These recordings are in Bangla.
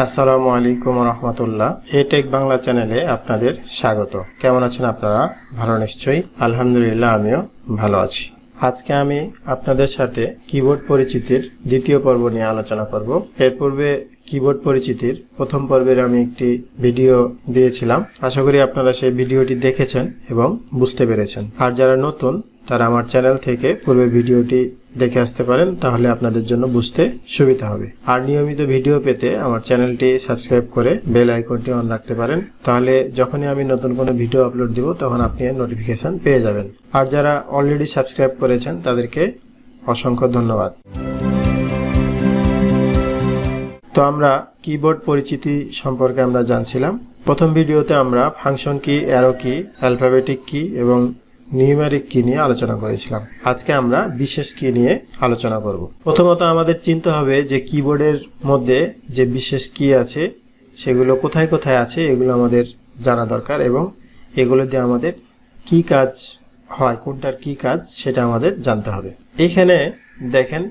আসসালামু আলাইকুম রহমতুল্লাহ। টেক বাংলা চ্যানেলে আপনাদের স্বাগত। কেমন আছেন আপনারা? ভালো নিশ্চয়ই। আলহামদুলিল্লাহ, আমিও ভালো আছি। আজকে আমি আপনাদের সাথে কিবোর্ড পরিচিতির দ্বিতীয় পর্ব নিয়ে আলোচনা করব। এর পূর্বে কিবোর্ড পরিচিতির প্রথম পর্বের আমি একটি ভিডিও দিয়েছিলাম। আশা করি আপনারা সেই ভিডিওটি দেখেছেন এবং বুঝতে পেরেছেন। আর যারা নতুন তারা আমার চ্যানেল থেকে পূর্বের ভিডিওটি দেখে আসতে পারেন, তাহলে আপনাদের জন্য বুঝতে সুবিধা হবে। আর নিয়মিত ভিডিও পেতে আমার চ্যানেলটি সাবস্ক্রাইব করে বেল আইকনটি অন রাখতে পারেন, তাহলে যখনই আমি নতুন কোনো ভিডিও আপলোড দিব তখন আপনি নোটিফিকেশন পেয়ে যাবেন। আর যারা অলরেডি সাবস্ক্রাইব করেছেন তাদেরকে অসংখ্য ধন্যবাদ। তো আমরা কিবোর্ড পরিচিতি সম্পর্কে আমরা জানছিলাম। প্রথম ভিডিওতে আমরা ফাংশন কি, অ্যারো কি, অ্যালফাবেটিক কি এবং নিউমেরিক কি নিয়ে আলোচনা করেছিলাম। আজকে আমরা বিশেষ কি নিয়ে আলোচনা করব। প্রথমত আমাদের চিনতে হবে যে কিবোর্ডের মধ্যে যে বিশেষ কি আছে সেগুলো কোথায় কোথায় আছে, এগুলো আমাদের জানা দরকার এবং এগুলো দিয়ে আমাদের কি কাজ হয়, কোনটার কি কাজ সেটা আমাদের জানতে হবে। এইখানে দেখেন,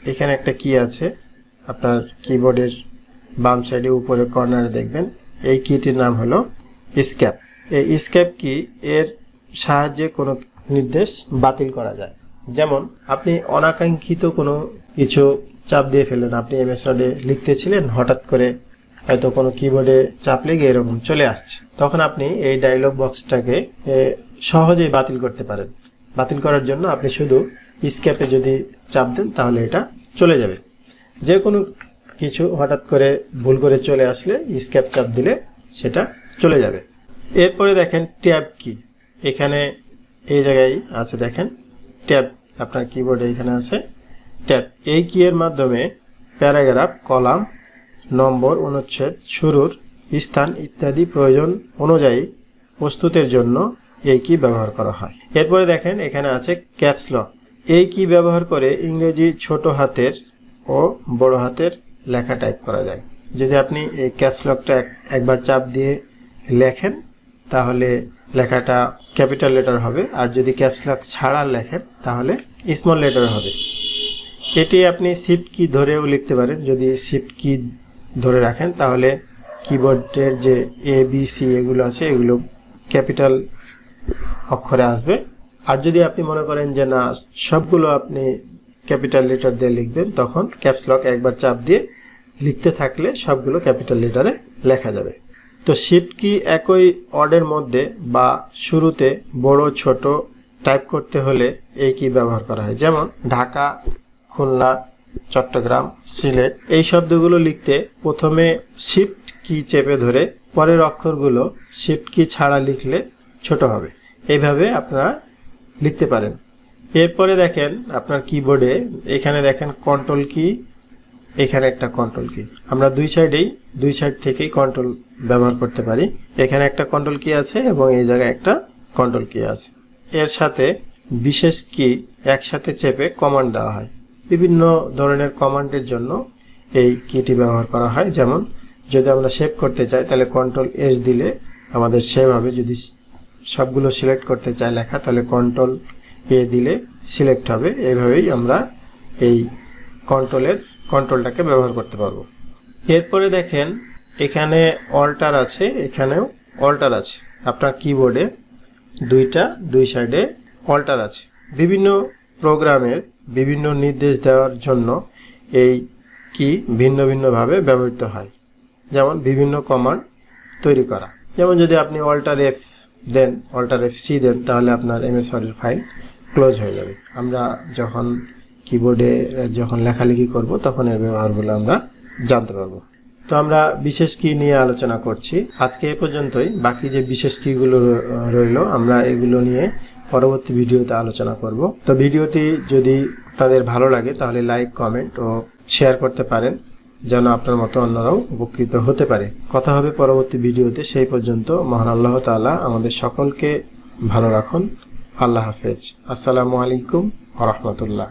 এখানে একটা কি আছে, আপনার কিবোর্ডের বাম সাইডে উপরে কর্নারে দেখবেন। এই কিটির নাম হলো এস্কেপ। এই এস্কেপ কি এর সাহায্যে কোনো নির্দেশ বাতিল করা যায়। যেমন আপনি অনাকাঙ্ক্ষিত কোনো কিছু চাপ দিয়ে ফেললেন, আপনি এমএস ওয়ার্ডে লিখতেছিলেন, হঠাৎ করে হয়তো কোনো কিবোর্ডে চাপ লেগে এরকম চলে আসছে, তখন আপনি এই ডায়লগ বক্সটাকে সহজেই বাতিল করতে পারেন। বাতিল করার জন্য আপনি শুধু এস্কেপে যদি চাপ দেন তাহলে এটা চলে যাবে। যে কোনো কিছু হঠাৎ করে ভুল করে চলে আসলে এস্কেপ চাপ দিলে সেটা চলে যাবে। এরপরে দেখেন ট্যাব কি, এখানে এই জায়গায় আছে, দেখেন ট্যাব, আপনার কিবোর্ডে এখানে আছে ট্যাব। এই কি এর মাধ্যমে প্যারাগ্রাফ, কলাম, নম্বর, অনুচ্ছেদ, শুরুর স্থান ইত্যাদি প্রয়োজন অনুযায়ী প্রস্তুতের জন্য এই কি ব্যবহার করা হয়। এরপরে দেখেন এখানে আছে ক্যাপস লক। এই কি ব্যবহার করে ইংরেজি ছোট হাতের ও বড় হাতের লেখা টাইপ করা যায়। যদি আপনি এই ক্যাপস লকটা একবার চাপ দিয়ে লেখেন তাহলে লেখাটা ক্যাপিটাল লেটার হবে, আর যদি ক্যাপস লক ছাড়া লেখেন তাহলে স্মল লেটার হবে। এটি আপনি শিফট কি ধরেও লিখতে পারেন। যদি শিফট কি ধরে রাখেন তাহলে কিবোর্ডের যে এ বি সি এগুলো আছে এগুলো ক্যাপিটাল অক্ষরে আসবে। আর যদি আপনি মনে করেন যে না, সবগুলো আপনি ক্যাপিটাল লেটার দিয়ে লিখবেন, তখন ক্যাপস লক একবার চাপ দিয়ে লিখতে থাকলে সবগুলো ক্যাপিটাল লেটারে লেখা যাবে। তো শিফট কি একই ওয়ার্ডের মধ্যে বা শুরুতে বড় ছোট টাইপ করতে হলে এই কি ব্যবহার করা হয়। যেমন ঢাকা, খুলনা, চট্টগ্রাম, সিলেট এই শব্দগুলো লিখতে প্রথমে শিফট কি চেপে ধরে পরের অক্ষরগুলো শিফট কি ছাড়া লিখলে ছোট হবে। এইভাবে আপনারা লিখতে পারেন। এরপরে দেখেন আপনার কিবোর্ডে এখানে দেখেন কন্ট্রোল কি, এখানে একটা কন্ট্রোল কি। আমরা দুই সাইড থেকেই কন্ট্রোল ব্যবহার করতে পারি। এখানে একটা কন্ট্রোল কি আছে এবং এই জায়গায় একটা কন্ট্রোল কি আছে। এর সাথে বিশেষ কি একসাথে চেপে কমান্ড দেওয়া হয়। বিভিন্ন ধরনের কমান্ডের জন্য এই কিটি ব্যবহার করা হয়। যেমন যদি আমরা সেভ করতে চাই তাহলে কন্ট্রোল এস দিলে আমাদের সেভ হবে। যদি সবগুলো সিলেক্ট করতে চাই লেখা তাহলে কন্ট্রোল এ দিলে সিলেক্ট হবে। এইভাবেই আমরা এই কন্ট্রোলটাকে ব্যবহার করতে পারবো। এরপরে দেখেন এখানে অল্টার আছে, এখানেও অল্টার আছে। আপনার কিবোর্ডে দুই সাইডে অল্টার আছে। বিভিন্ন প্রোগ্রামের বিভিন্ন নির্দেশ দেওয়ার জন্য এই কি ভিন্ন ভিন্নভাবে ব্যবহৃত হয়। যেমন বিভিন্ন কমান্ড তৈরি করা। যেমন যদি আপনি অল্টার এফ দেন, অল্টার এফ সি দেন, তাহলে আপনার এমএস ওয়ার্ডের ফাইল ক্লোজ হয়ে যাবে। আমরা যখন কিবোর্ডে লেখালেখি করব তখন এর ব্যবহারগুলো আমরা জানতে পারবো। তো আমরা বিশেষ কি নিয়ে আলোচনা করছি আজকে এ পর্যন্তই। বাকি যে বিশেষ কিগুলো রইলো আমরা এগুলো নিয়ে পরবর্তী ভিডিওতে আলোচনা করব। তো ভিডিওটি যদি আপনাদের ভালো লাগে তাহলে লাইক, কমেন্ট ও শেয়ার করতে পারেন, যেন আপনার মতো অন্যরাও উপকৃত হতে পারে। কথা হবে পরবর্তী ভিডিওতে। সেই পর্যন্ত মহান আল্লাহ তাআলা আমাদের সকলকে ভালো রাখুন। আল্লাহ হাফেজ। আসসালামু আলাইকুম ওয়া রাহমাতুল্লাহ।